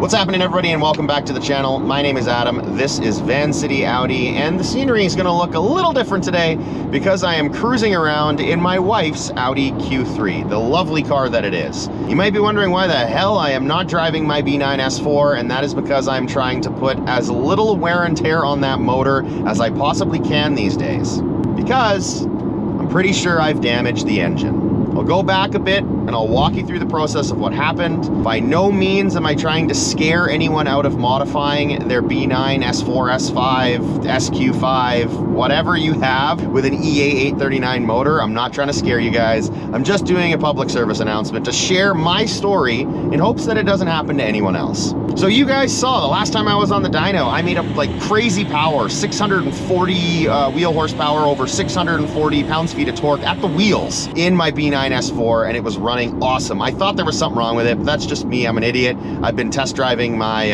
What's happening, everybody, and welcome back to the channel. My name is Adam. This is Vancity Audi, and the scenery is going to look a little different today because I am cruising around in my wife's Audi Q3, the lovely car that it is. You might be wondering why the hell I am not driving my B9 S4, and that is because I'm trying to put as little wear and tear on that motor as I possibly can these days. Because I'm pretty sure I've damaged the engine. I'll go back a bit and I'll walk you through the process of what happened. By no means am I trying to scare anyone out of modifying their B9, S4, S5, SQ5, whatever you have with an EA839 motor. I'm not trying to scare you guys. I'm just doing a public service announcement to share my story in hopes that it doesn't happen to anyone else. So you guys saw the last time I was on the dyno, I made up like crazy power, 640 wheel horsepower over 640 pounds-feet of torque at the wheels in my B9 S4, and it was running awesome. I thought there was something wrong with it, but that's just me. I'm an idiot. I've been test driving my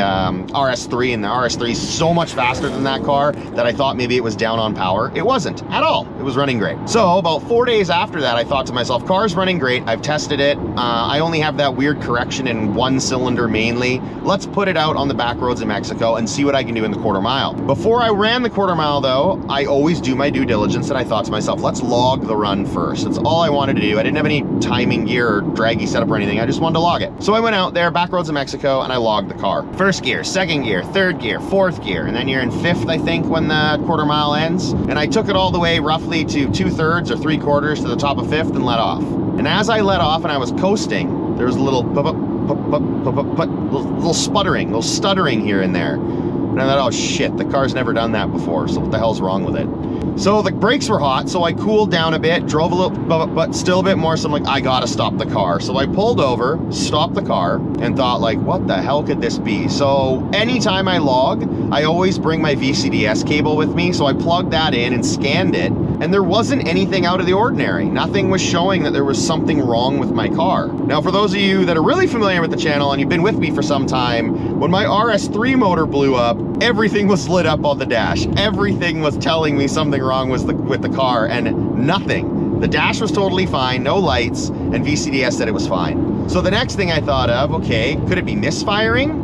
RS3, and the RS3 is so much faster than that car that I thought maybe it was down on power. It wasn't at all. It was running great. So about 4 days after that, I thought to myself, car's running great. I've tested it. I only have that weird correction in one cylinder mainly. Let's put it out on the back roads in Mexico and see what I can do in the quarter mile. Before I ran the quarter mile though, I always do my due diligence, and I thought to myself, let's log the run first. That's all I wanted to do. I didn't have any timing gear or draggy setup or anything. I just wanted to log it. So I went out there, back roads in Mexico, and I logged the car. First gear, second gear, third gear, fourth gear, and then you're in fifth, I think, when the quarter mile ends. And I took it all the way roughly to 2/3 or 3/4 to the top of fifth and let off. And as I let off and I was coasting, there was a little little sputtering, little stuttering here and there. And I thought, oh shit, the car's never done that before, so what the hell's wrong with it? So the brakes were hot, so I cooled down a bit, drove a little, but still a bit more, so I'm like, I gotta stop the car. So I pulled over, stopped the car, and thought like, what the hell could this be? So anytime I log, I always bring my VCDS cable with me, so I plugged that in and scanned it, and there wasn't anything out of the ordinary. Nothing was showing that there was something wrong with my car. Now, for those of you that are really familiar with the channel and you've been with me for some time, when my RS3 motor blew up, everything was lit up on the dash. Everything was telling me something wrong with the car, and nothing. The dash was totally fine, no lights, and VCDS said it was fine. So the next thing I thought of, okay, could it be misfiring?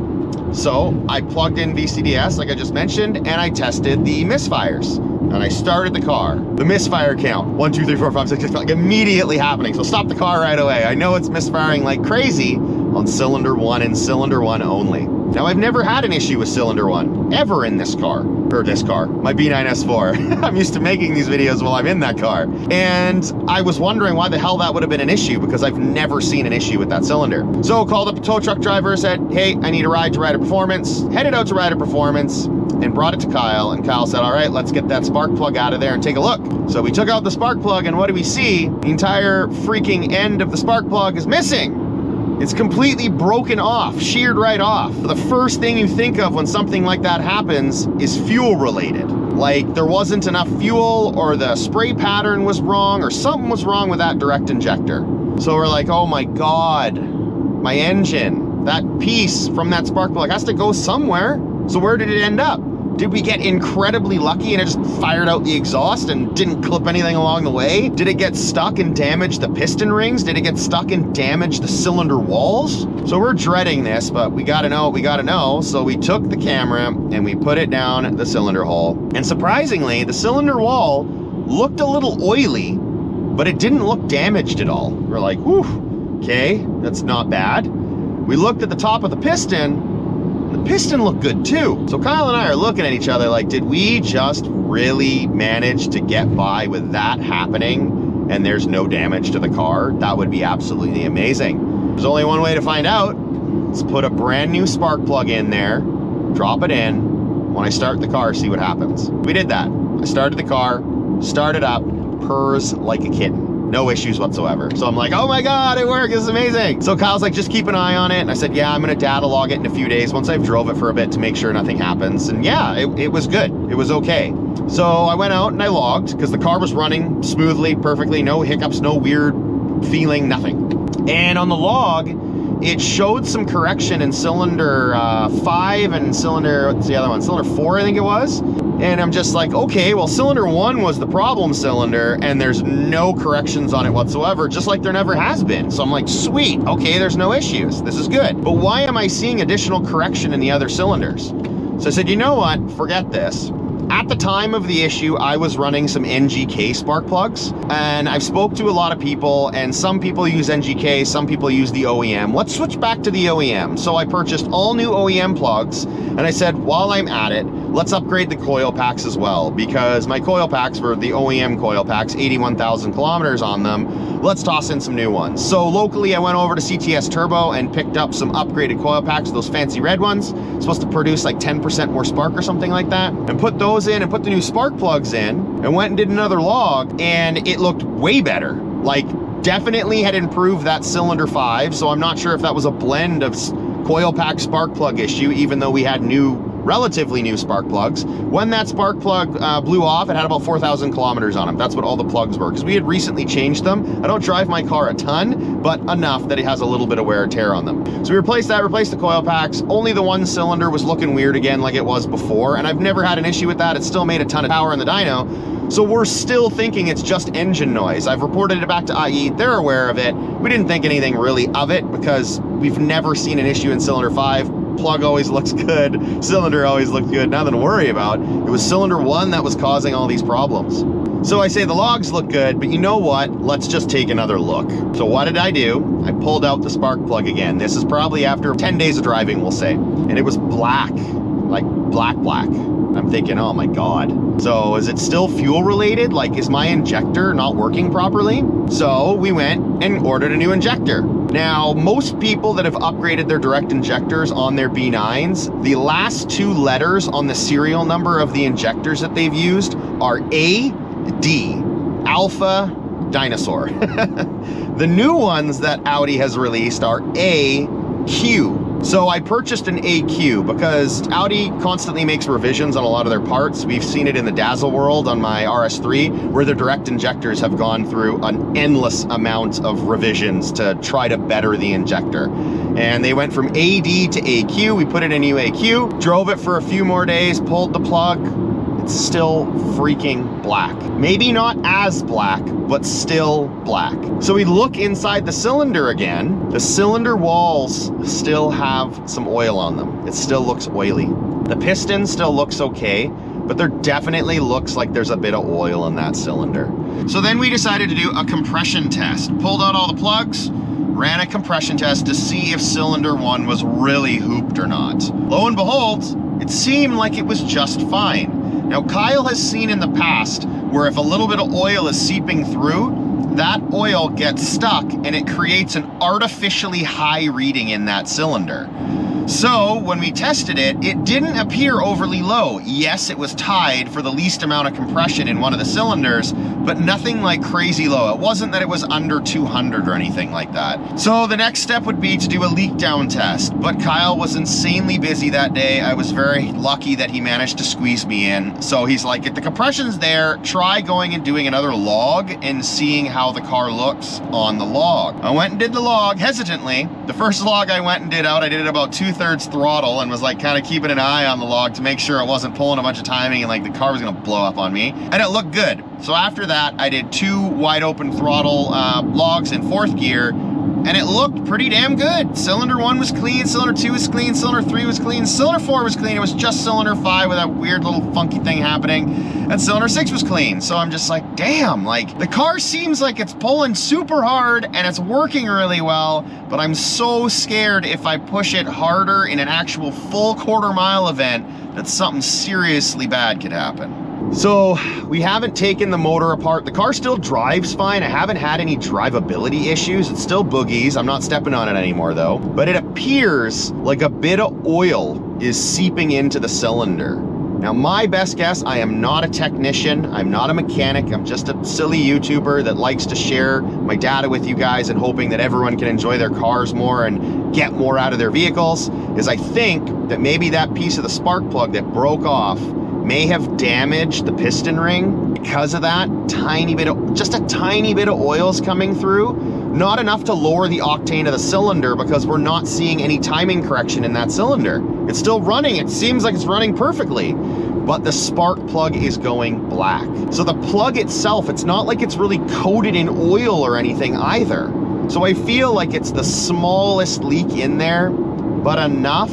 So I plugged in VCDS, like I just mentioned, and I tested the misfires. And I started the car. The misfire count, 1, 2, 3, 4, 5, 6, 7, like immediately happening. So stop the car right away. I know it's misfiring like crazy on cylinder 1 and cylinder 1 only. Now, I've never had an issue with cylinder 1, ever in this car, my B9 S4. I'm used to making these videos while I'm in that car. And I was wondering why the hell that would have been an issue, because I've never seen an issue with that cylinder. So called up a tow truck driver, said, hey, I need a ride to Rider Performance, headed out to Rider Performance, and brought it to Kyle, and Kyle said, all right, let's get that spark plug out of there and take a look. So we took out the spark plug, and what do we see? The entire freaking end of the spark plug is missing. It's completely broken off, sheared right off. The first thing you think of when something like that happens is fuel related. Like there wasn't enough fuel, or the spray pattern was wrong, or something was wrong with that direct injector. So we're like, oh my God, my engine, that piece from that spark plug has to go somewhere. So where did it end up? Did we get incredibly lucky and it just fired out the exhaust and didn't clip anything along the way? Did it get stuck and damage the piston rings? Did it get stuck and damage the cylinder walls? So we're dreading this, but we gotta know what we gotta know. So we took the camera and we put it down the cylinder hole. And surprisingly, the cylinder wall looked a little oily, but it didn't look damaged at all. We're like, whew, okay, that's not bad. We looked at the top of the piston. The piston looked good too. So Kyle and I are looking at each other like, did we just really manage to get by with that happening and there's no damage to the car? That would be absolutely amazing. There's only one way to find out. Let's put a brand new spark plug in there, drop it in. When I start the car, see what happens. We did that. I started the car, started up, purrs like a kitten. No issues whatsoever. So I'm like, oh my God, it worked, this is amazing. So Kyle's like, just keep an eye on it. And I said, yeah, I'm gonna data log it in a few days once I've drove it for a bit to make sure nothing happens. And yeah, it was good, it was okay. So I went out and I logged, because the car was running smoothly, perfectly, no hiccups, no weird feeling, nothing. And on the log, it showed some correction in cylinder 5 and cylinder, what's the other one? Cylinder 4, I think it was. And I'm just like, okay, well, cylinder 1 was the problem cylinder, and there's no corrections on it whatsoever, just like there never has been. So I'm like, sweet, okay, there's no issues. This is good. But why am I seeing additional correction in the other cylinders? So I said, you know what? Forget this. At the time of the issue, I was running some NGK spark plugs, and I've spoke to a lot of people, and some people use NGK, some people use the OEM. Let's switch back to the OEM. So I purchased all new OEM plugs, and I said, while I'm at it, let's upgrade the coil packs as well, because my coil packs were the OEM coil packs, 81,000 kilometers on them. Let's toss in some new ones. So locally, I went over to CTS Turbo and picked up some upgraded coil packs, those fancy red ones, supposed to produce like 10% more spark or something like that, and put those in and put the new spark plugs in, and went and did another log, and it looked way better. Like, definitely had improved that cylinder 5, so I'm not sure if that was a blend of coil pack spark plug issue, even though we had relatively new spark plugs. When that spark plug blew off, it had about 4,000 kilometers on them. That's what all the plugs were, because we had recently changed them. I don't drive my car a ton, but enough that it has a little bit of wear and tear on them. So we replaced that, replaced the coil packs. Only the one cylinder was looking weird again like it was before, and I've never had an issue with that. It still made a ton of power in the dyno. So we're still thinking it's just engine noise. I've reported it back to IE, they're aware of it. We didn't think anything really of it because we've never seen an issue in cylinder 5. Plug always looks good, cylinder always looked good, nothing to worry about. It was cylinder 1 that was causing all these problems. So I say the logs look good, but you know what? Let's just take another look. So what did I do? I pulled out the spark plug again. This is probably after 10 days of driving, we'll say. And it was black, like black. I'm thinking, oh my God. So is it still fuel related? Like, is my injector not working properly? So we went and ordered a new injector. Now, most people that have upgraded their direct injectors on their B9s, the last 2 letters on the serial number of the injectors that they've used are AD, Alpha Dinosaur. The new ones that Audi has released are AQ. So I purchased an AQ because Audi constantly makes revisions on a lot of their parts. We've seen it in the Dazzle world on my RS3, where their direct injectors have gone through an endless amount of revisions to try to better the injector. And they went from AD to AQ. We put in a new AQ, drove it for a few more days, pulled the plug. It's still freaking black. Maybe not as black, but still black. So we look inside the cylinder again. The cylinder walls still have some oil on them. It still looks oily. The piston still looks okay, but there definitely looks like there's a bit of oil in that cylinder. So then we decided to do a compression test. Pulled out all the plugs, ran a compression test to see if cylinder 1 was really hooped or not. Lo and behold, it seemed like it was just fine. Now, Kyle has seen in the past where if a little bit of oil is seeping through, that oil gets stuck and it creates an artificially high reading in that cylinder. So when we tested it, it didn't appear overly low. Yes, it was tied for the least amount of compression in one of the cylinders, but nothing like crazy low. It wasn't that it was under 200 or anything like that. So the next step would be to do a leak down test, but Kyle was insanely busy that day. I was very lucky that he managed to squeeze me in. So he's like, if the compression's there, try going and doing another log and seeing how the car looks on the log. I went and did the log hesitantly. The first log I went and did out, I did it about 2/3 throttle and was like kind of keeping an eye on the log to make sure it wasn't pulling a bunch of timing and like the car was gonna blow up on me. And it looked good. So after that, I did 2 wide open throttle logs in 4th gear, and it looked pretty damn good. Cylinder 1 was clean, cylinder 2 was clean, cylinder 3 was clean, cylinder 4 was clean. It was just cylinder 5 with that weird little funky thing happening, and cylinder 6 was clean. So I'm just like, damn, like the car seems like it's pulling super hard and it's working really well, but I'm so scared if I push it harder in an actual full quarter-mile event that something seriously bad could happen. So we haven't taken the motor apart. The car still drives fine. I haven't had any drivability issues. It's still boogies. I'm not stepping on it anymore though. But it appears like a bit of oil is seeping into the cylinder. Now my best guess, I am not a technician. I'm not a mechanic. I'm just a silly YouTuber that likes to share my data with you guys and hoping that everyone can enjoy their cars more and get more out of their vehicles, is I think that maybe that piece of the spark plug that broke off may have damaged the piston ring. Because of that, just a tiny bit of oil's coming through. Not enough to lower the octane of the cylinder because we're not seeing any timing correction in that cylinder. It's still running. It seems like it's running perfectly, but the spark plug is going black. So the plug itself, it's not like it's really coated in oil or anything either. So I feel like it's the smallest leak in there, but enough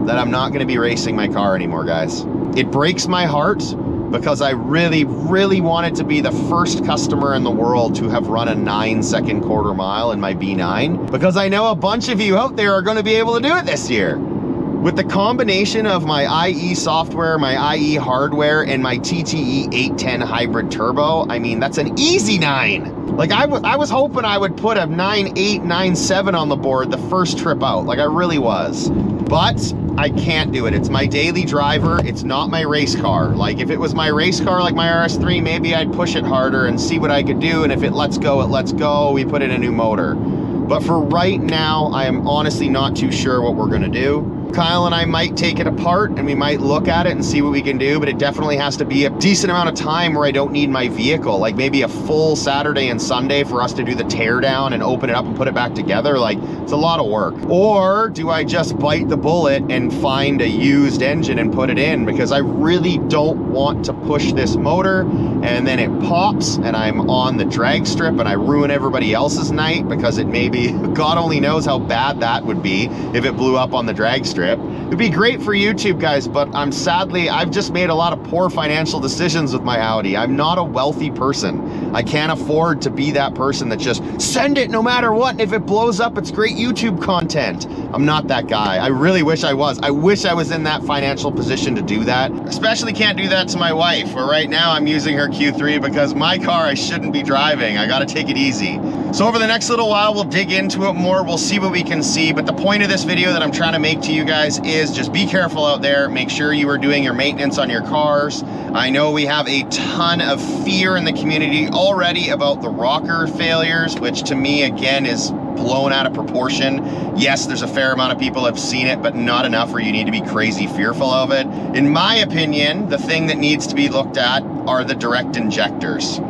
that I'm not gonna be racing my car anymore, guys. It breaks my heart because I really, really wanted to be the first customer in the world to have run a 9-second quarter mile in my B9, because I know a bunch of you out there are gonna be able to do it this year. With the combination of my IE software, my IE hardware, and my TTE 810 hybrid turbo, I mean, that's an easy 9. Like I was hoping I would put a 9.8, 9.7 on the board the first trip out, like I really was. But I can't do it. It's my daily driver. It's not my race car. Like if it was my race car, like my RS3, maybe I'd push it harder and see what I could do. And if it lets go, it lets go. We put in a new motor. But for right now, I am honestly not too sure what we're gonna do. Kyle and I might take it apart and we might look at it and see what we can do, but it definitely has to be a decent amount of time where I don't need my vehicle, like maybe a full Saturday and Sunday for us to do the tear down and open it up and put it back together. Like, it's a lot of work. Or do I just bite the bullet and find a used engine and put it in? Because I really don't want to push this motor and then it pops and I'm on the drag strip and I ruin everybody else's night because it maybe, God only knows how bad that would be if it blew up on the drag strip. It'd be great for YouTube, guys, but I've just made a lot of poor financial decisions with my Audi. I'm not a wealthy person. I can't afford to be that person that just send it no matter what, and if it blows up, it's great YouTube content. I'm not that guy. I really wish I was. I wish I was in that financial position to do that. Especially can't do that to my wife, where right now I'm using her Q3 because my car I shouldn't be driving. I gotta take it easy. So over the next little while, we'll dig into it more. We'll see what we can see, but the point of this video that I'm trying to make to you guys is just be careful out there. Make sure you are doing your maintenance on your cars. I know we have a ton of fear in the community already about the rocker failures, which to me, again, is blown out of proportion. Yes, there's a fair amount of people have seen it, but not enough where you need to be crazy fearful of it. In my opinion, the thing that needs to be looked at are the direct injectors.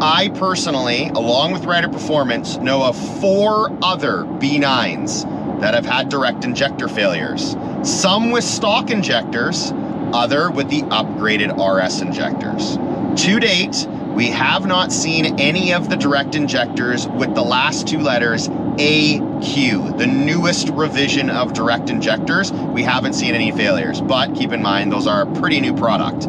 I personally, along with Rider Performance, know of 4 other B9s that have had direct injector failures. Some with stock injectors, other with the upgraded RS injectors. To date, we have not seen any of the direct injectors with the last 2 letters AQ, the newest revision of direct injectors. We haven't seen any failures, but keep in mind, those are a pretty new product.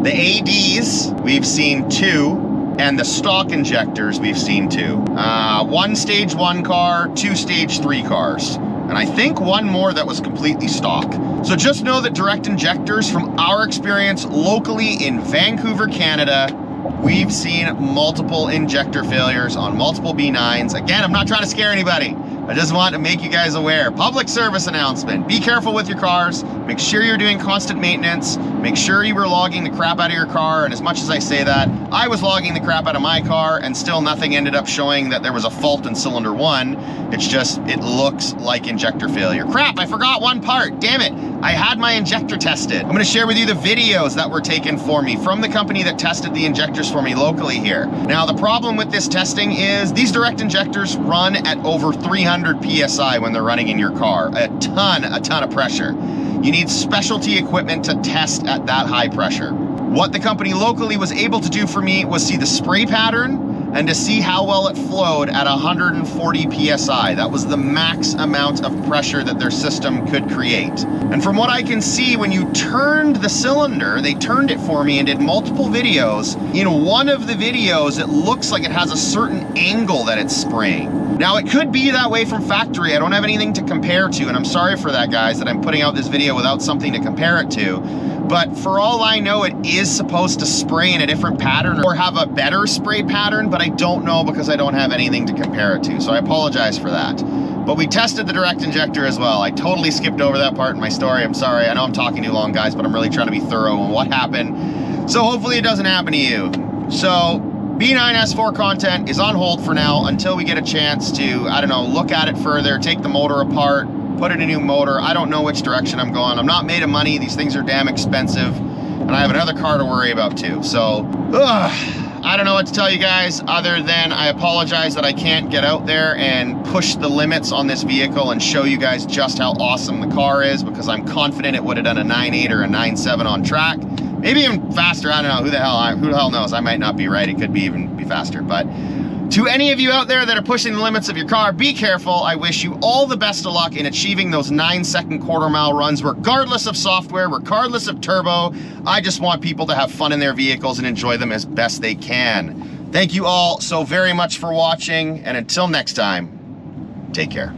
The ADs, we've seen 2, and the stock injectors, we've seen 2. 1 stage 1 car, 2 stage 3 cars. And I think 1 more that was completely stock. So just know that direct injectors, from our experience locally in Vancouver, Canada, we've seen multiple injector failures on multiple B9s. Again, I'm not trying to scare anybody. I just want to make you guys aware. Public service announcement. Be careful with your cars. Make sure you're doing constant maintenance. Make sure you were logging the crap out of your car. And as much as I say that, I was logging the crap out of my car and still nothing ended up showing that there was a fault in cylinder 1. It's just, it looks like injector failure. Crap, I forgot 1 part. Damn it. I had my injector tested. I'm going to share with you the videos that were taken for me from the company that tested the injectors for me locally here. Now, the problem with this testing is these direct injectors run at over 300 PSI when they're running in your car. A ton of pressure. You need specialty equipment to test at that high pressure. What the company locally was able to do for me was see the spray pattern and to see how well it flowed at 140 PSI. That was the max amount of pressure that their system could create. And from what I can see, when you turned the cylinder, they turned it for me and did multiple videos. In one of the videos, it looks like it has a certain angle that it's spraying. Now, it could be that way from factory. I don't have anything to compare to, and I'm sorry for that, guys, that I'm putting out this video without something to compare it to. But for all I know, it is supposed to spray in a different pattern or have a better spray pattern, but I don't know because I don't have anything to compare it to. So I apologize for that. But we tested the direct injector as well. I totally skipped over that part in my story. I'm sorry. I know I'm talking too long, guys, but I'm really trying to be thorough on what happened. So hopefully it doesn't happen to you. So B9 S4 content is on hold for now until we get a chance to, I don't know, look at it further, take the motor apart, put in a new motor. I don't know which direction I'm going. I'm not made of money. These things are damn expensive. And I have another car to worry about too. So, I don't know what to tell you guys other than I apologize that I can't get out there and push the limits on this vehicle and show you guys just how awesome the car is, because I'm confident it would have done a 9.8 or a 9.7 on track. Maybe even faster, I don't know, who the hell knows? I might not be right, it could be even be faster. But to any of you out there that are pushing the limits of your car, be careful. I wish you all the best of luck in achieving those 9-second quarter-mile runs, regardless of software, regardless of turbo. I just want people to have fun in their vehicles and enjoy them as best they can. Thank you all so very much for watching, and until next time, take care.